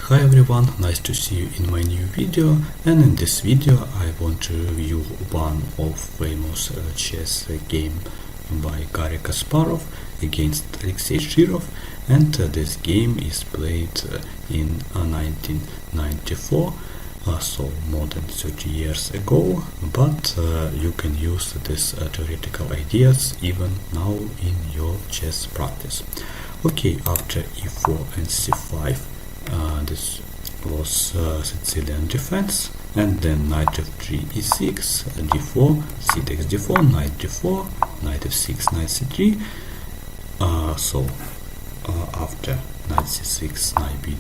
Hi everyone, nice to see you in my new video, and in this video I want to review one of famous chess game by Kasparov against Alexei Shirov, and this game is played in 1994, so more than 30 years ago, but you can use these theoretical ideas even now in your chess practice. Okay, after e4 and c5, this was Sicilian defense, and then knight f3, e6, d4, c takes d4, knight d4, knight f6, knight c3. After knight c6, knight b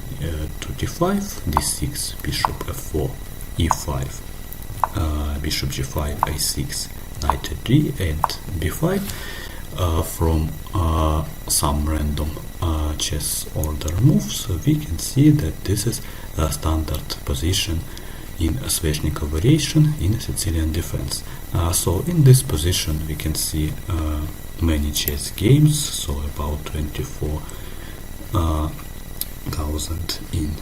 to d5, d6, bishop f4, e5, bishop g5, a6, knight d3, and b5. From some random chess order moves, we can see that this is a standard position in a Sveshnikov variation in Sicilian defense. So in this position we can see many chess games, so about 24,000 in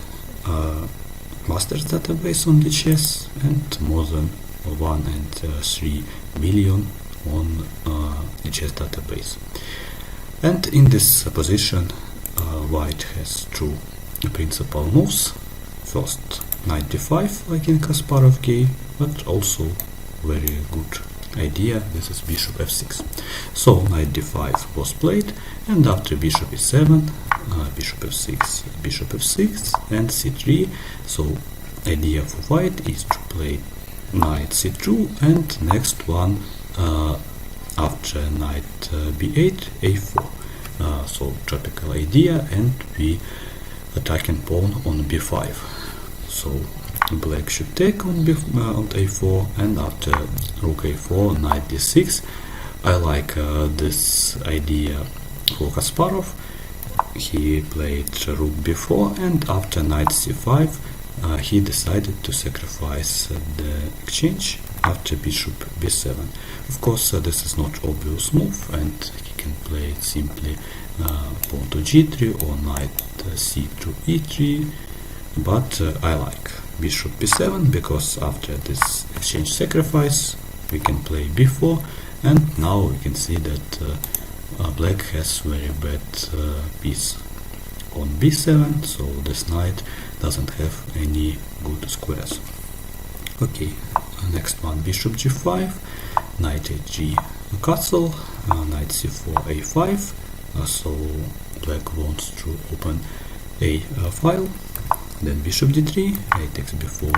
masters database on the chess, and more than 1.3 million on the chess database. And in this position white has two principal moves. First, knight d5 like in Kasparov game, but also very good idea, this is bishop f6. So knight d5 was played, and after bishop e7, bishop f6, bishop f6 and c3. So idea for white is to play knight c2, and next one after knight b8, a4. So tropical idea, and we attacking pawn on b5. So black should take on on a4, and after rook a4, knight d6. I like this idea for Kasparov. He played rook b4, and after knight c5 he decided to sacrifice the exchange after bishop b7. Of course, this is not obvious move, and he can play it simply pawn to g3 or knight c to e3, but I like bishop b7 because after this exchange sacrifice we can play b4, and now we can see that black has very bad piece on b7, so this knight doesn't have any good squares. Okay, next one, bishop g5, knight hg castle, knight c4, a5. So black wants to open a file. Then bishop d3, a takes b4,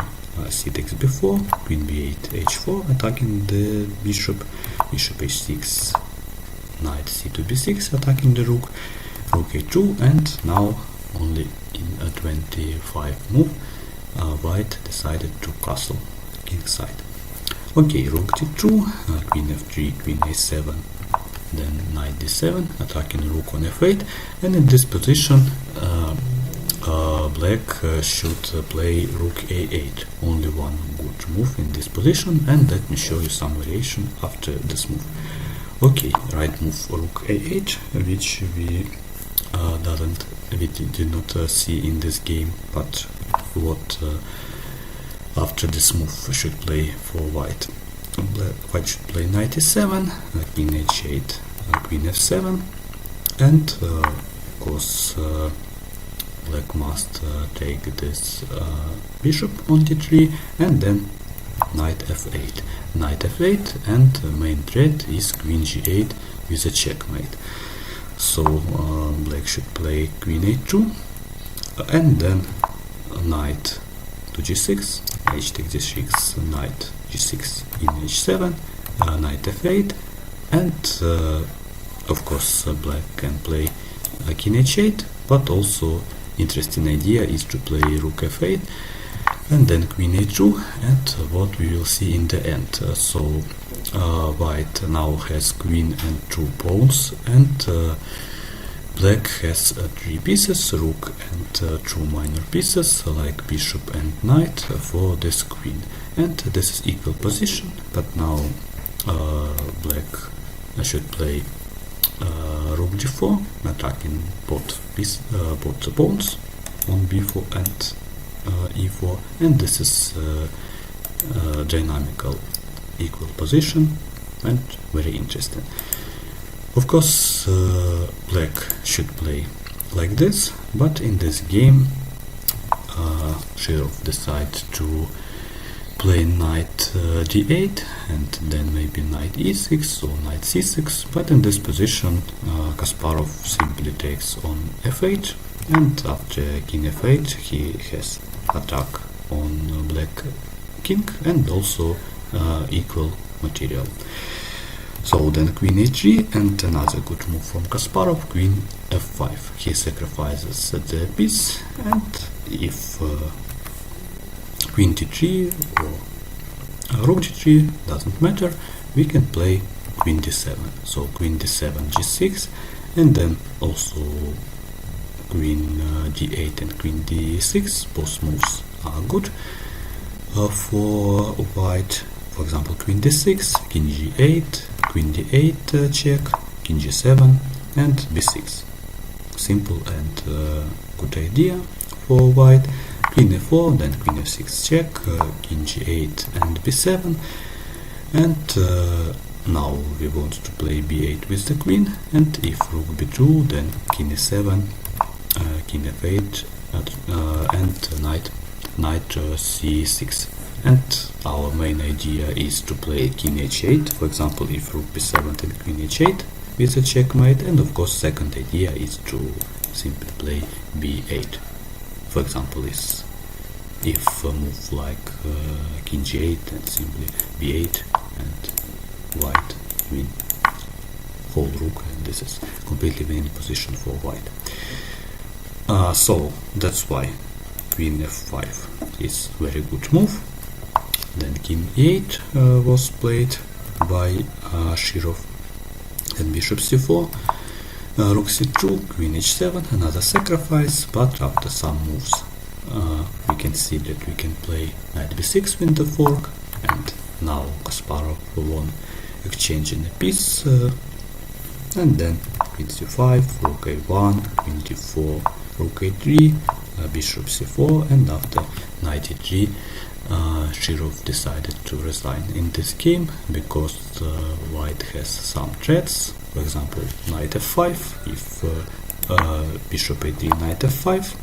c takes b4, queen b8, h4, attacking the bishop, bishop h6, knight c to b6, attacking the rook, rook a2, and now only in a 25 move white decided to castle kingside. Okay, rook d2, queen f3, queen a7, then knight d7, attacking rook on f8, and in this position black should play rook a8, only one good move in this position, and let me show you some variation after this move. Okay, right move, rook a8, which we did not see in this game, but what after this move should play for white. White should play knight e7, queen h8, queen f7, and of course black must take this bishop on d3, and then knight f8, and the main threat is queen g8 with a checkmate. So black should play queen a2, and then knight to g6, h takes g6, knight g6 in h7, knight f8, and of course black can play king h8, but also interesting idea is to play rook f8, and then queen a2, and what we will see in the end. So white now has queen and two pawns, and black has three pieces, rook and two minor pieces like bishop and knight for this queen, and this is equal position. But now black should play rook d4, attacking both pawns, on b4 and e4, and this is dynamical equal position and very interesting. Of course, black should play like this, but in this game Shirov decided to play knight d8 and then maybe knight e6 or knight c6, but in this position Kasparov simply takes on f8, and after king f8 he has attack on black king and also equal material. So then queen h3, and another good move from Kasparov, queen f5. He sacrifices the piece, and if queen d3 or rook d3, doesn't matter, we can play queen d7. So queen d7, g6, and then also queen d8 and queen d6. Both moves are good for white. For example, queen d6, king g8, queen d8 check, king g7, and b6. Simple and good idea for white. Queen e4, then queen f6 check, king g8 and b7, and now we want to play b8 with the queen, and if rook b2, then king e7, king f8, and knight c6. And our main idea is to play king h8, for example, if rook b7 and queen h8 with a checkmate, and of course second idea is to simply play b8. For example, is if a move like king g8 and simply b8 and white win whole rook, and this is completely winning position for white. So that's why queen f5 is very good move. Then king e8 was played by Shirov, then bishop c4, rook c2, queen h7, another sacrifice, but after some moves we can see that we can play knight b6 with the fork, and now Kasparov won exchanging a piece, and then queen c5, rook a1, queen d4, rook a3, bishop c4, and after knight e3 Shirov decided to resign in this game because white has some threats. For example, knight f5, if bishop a3, knight f5,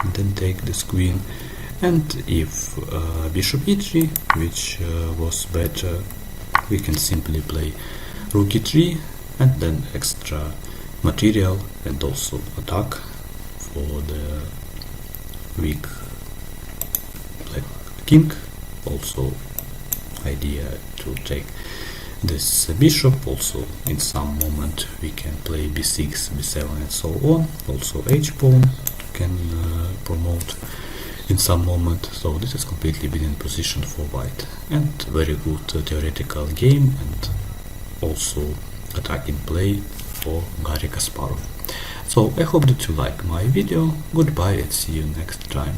and then take this queen, and if bishop e3, which was better, we can simply play rook e3 and then extra material and also attack for the weak black king. Also idea to take this bishop. Also in some moment we can play b6, b7 and so on. Also h-pawn can promote in some moment. So this is completely winning position for white, and very good theoretical game and also attacking play for Garry Kasparov. So I hope that you like my video. Goodbye and see you next time.